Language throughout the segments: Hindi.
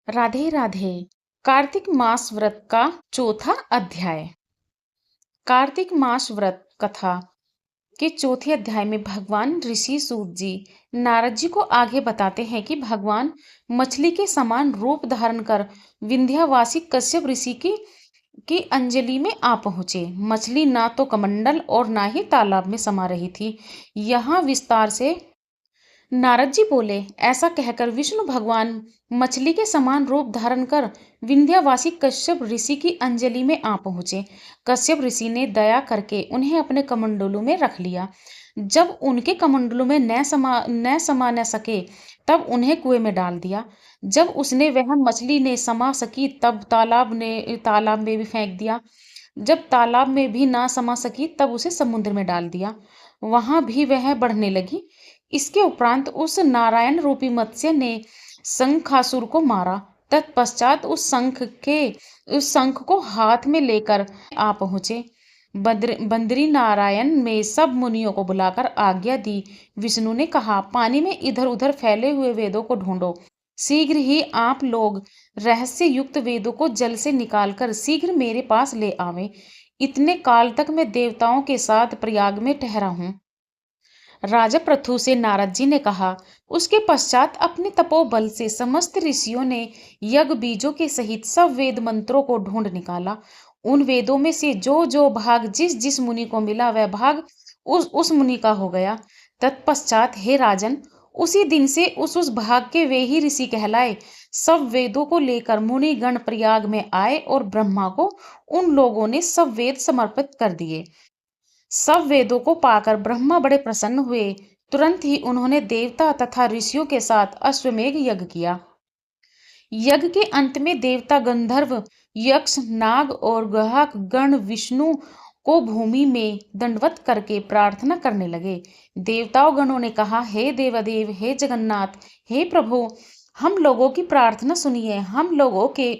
राधे राधे। कार्तिक मास व्रत का चौथा अध्याय। कार्तिक मास व्रत कथा के चौथे अध्याय में भगवान ऋषि सूत जी नारद जी को आगे बताते हैं कि भगवान मछली के समान रूप धारण कर विंध्यावासी कश्यप ऋषि की अंजलि में आ पहुंचे। मछली ना तो कमंडल और ना ही तालाब में समा रही थी। यहाँ विस्तार से नारद जी बोले, ऐसा कहकर विष्णु भगवान मछली के समान रूप धारण कर विंध्यावासी कश्यप ऋषि की अंजलि में आ पहुंचे। कश्यप ऋषि ने दया करके उन्हें अपने कमंडलों में रख लिया। जब उनके कमंडलों में न सके तब उन्हें कुएं में डाल दिया। जब उसने वह मछली ने समा सकी तब तालाब में भी फेंक दिया। जब तालाब में भी ना समा सकी तब उसे समुद्र में डाल दिया। वहां भी वह बढ़ने लगी। इसके उपरांत उस नारायण रूपी मत्स्य ने शंखासुर को मारा। तत्पश्चात उस शंख को हाथ में लेकर आ पहुंचे। बंदरी नारायण में सब मुनियों को बुलाकर आज्ञा दी। विष्णु ने कहा, पानी में इधर उधर फैले हुए वेदों को ढूंढो। शीघ्र ही आप लोग रहस्य युक्त वेदों को जल से निकालकर शीघ्र मेरे पास ले आवे। इतने काल तक मैं देवताओं के साथ प्रयाग में ठहरा हूं। राजा पृथु से नारद जी ने कहा। उसके पश्चात अपने तपोबल से समस्त ऋषियों ने यज्ञ बीजों के सहित सब वेद मंत्रों को ढूंढ निकाला। उन वेदों में से जो जो भाग जिस जिस मुनि को मिला वह भाग उस मुनि का हो गया। तत्पश्चात हे राजन, उसी दिन से उस भाग के वे ही ऋषि कहलाए। सब वेदों को लेकर मुनि गण प्रयाग में आए और ब्रह्मा को उन लोगों ने सब वेद समर्पित कर दिए। सब वेदों को पाकर ब्रह्मा बड़े प्रसन्न हुए। तुरंत ही उन्होंने देवता तथा ऋषियों के साथ अश्वमेघ यज्ञ किया। यज्ञ के अंत में देवता गंधर्व यक्ष नाग और ग्राहक गण विष्णु को भूमि में दंडवत करके प्रार्थना करने लगे। देवताओं गणों ने कहा, हे देवदेव, हे जगन्नाथ, हे प्रभु, हम लोगों की प्रार्थना सुनिए। हम लोगों के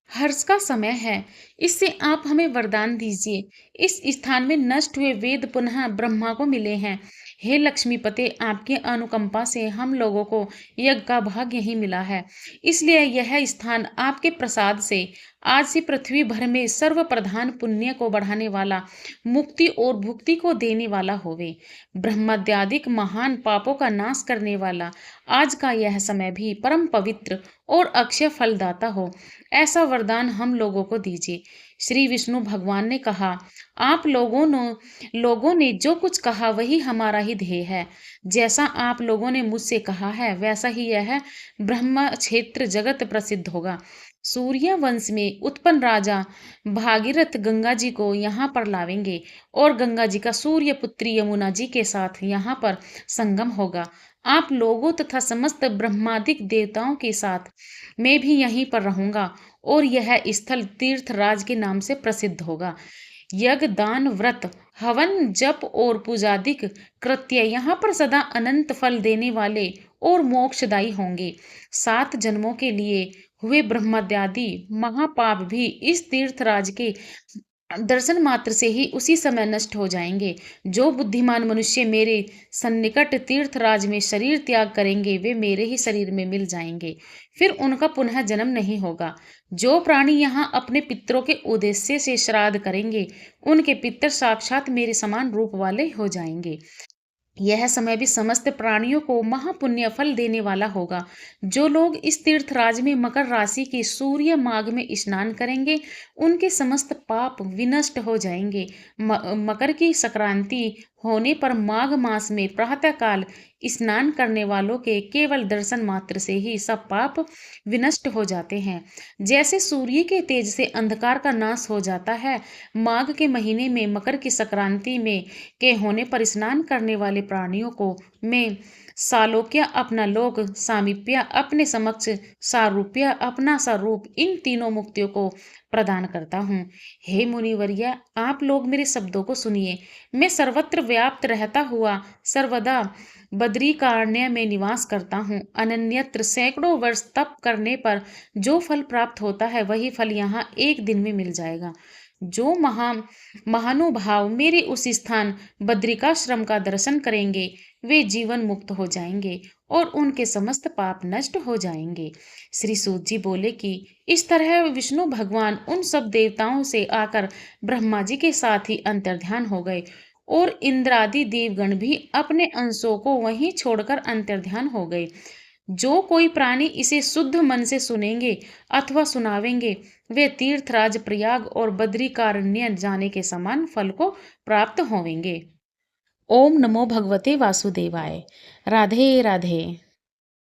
हर्ष का समय है, इससे आप हमें वरदान दीजिए। इस स्थान में नष्ट हुए वेद पुनः ब्रह्मा को मिले हैं। हे लक्ष्मीपते, आपकी अनुकंपा से हम लोगों को यज्ञ का भाग यही मिला है। इसलिए यह स्थान आपके प्रसाद से आज से पृथ्वी भर में सर्व प्रधान पुण्य को बढ़ाने वाला, मुक्ति और भुक्ति को देने वाला होवे। ब्रह्माद्यादिक महान पापों का नाश करने वाला आज का यह समय भी परम पवित्र और अक्षय फलदाता हो, ऐसा वरदान हम लोगों को दीजिए। श्री विष्णु भगवान ने कहा, आप लोगों ने जो कुछ कहा वही हमारा ही ध्येय है। जैसा आप लोगों ने मुझसे कहा है वैसा ही यह ब्रह्म क्षेत्र जगत प्रसिद्ध होगा। सूर्य वंश में उत्पन्न राजा भागीरथ गंगा जी को यहाँ पर लावेंगे और गंगा जी का सूर्य पुत्री यमुना जी के साथ यहाँ पर संगम होगा। आप लोगों तथा समस्त ब्रह्मादिक देवताओं के साथ मैं भी यहीं पर रहूंगा और यह स्थल तीर्थराज के नाम से प्रसिद्ध होगा। यज्ञ दान व्रत हवन जप और पूजादिक कृत्य यहाँ पर सदा अनंत फल देने वाले और मोक्षदायी होंगे। 7 जन्मों के लिए हुए ब्रह्माद्यादि महापाप भी इस तीर्थराज के दर्शन मात्र से ही उसी समय नष्ट हो जाएंगे। जो बुद्धिमान मनुष्य मेरे सन्निकट तीर्थराज में शरीर त्याग करेंगे वे मेरे ही शरीर में मिल जाएंगे, फिर उनका पुनः जन्म नहीं होगा। जो प्राणी यहाँ अपने पितरों के उद्देश्य से श्राद्ध करेंगे उनके पितर साक्षात मेरे समान रूप वाले हो जाएंगे। यह समय भी समस्त प्राणियों को महापुण्य फल देने वाला होगा। जो लोग इस तीर्थराज में मकर राशि के सूर्य माघ में स्नान करेंगे उनके समस्त पाप विनष्ट हो जाएंगे। मकर की संक्रांति होने पर माघ मास में प्रातः काल स्नान करने वालों के केवल दर्शन मात्र से ही सब पाप विनष्ट हो जाते हैं। जैसे सूर्य के तेज से अंधकार का नाश हो जाता है, माघ के महीने में मकर की संक्रांति में के होने पर स्नान करने वाले प्राणियों को मैं सालोक्य अपना लोक, सामीप्य अपने समक्ष, सारूप्य अपना स्वरूप, इन तीनों मुक्तियों को प्रदान करता हूँ। हे मुनिवर्य, आप लोग मेरे शब्दों को सुनिए। मैं सर्वत्र व्याप्त रहता हुआ सर्वदा बद्रिकारण्य में निवास करता हूँ। अनन्यत्र सैकड़ों वर्ष तप करने पर जो फल प्राप्त होता है वही फल यहाँ एक दिन में मिल जाएगा। जो महानुभाव मेरे उस स्थान बद्रिकाश्रम का दर्शन करेंगे वे जीवन मुक्त हो जाएंगे और उनके समस्त पाप नष्ट हो जाएंगे। श्री सूत जी बोले कि इस तरह विष्णु भगवान उन सब देवताओं से आकर ब्रह्मा जी के साथ ही अंतर्ध्यान हो गए और इंद्रादि देवगण भी अपने अंशों को वहीं छोड़कर अंतर्ध्यान हो गए। जो कोई प्राणी इसे शुद्ध मन से सुनेंगे अथवा सुनावेंगे, वे तीर्थराज प्रयाग और बद्रिकारण्य जाने के समान फल को प्राप्त होवेंगे। ओम नमो भगवते वासुदेवाय। राधे राधे।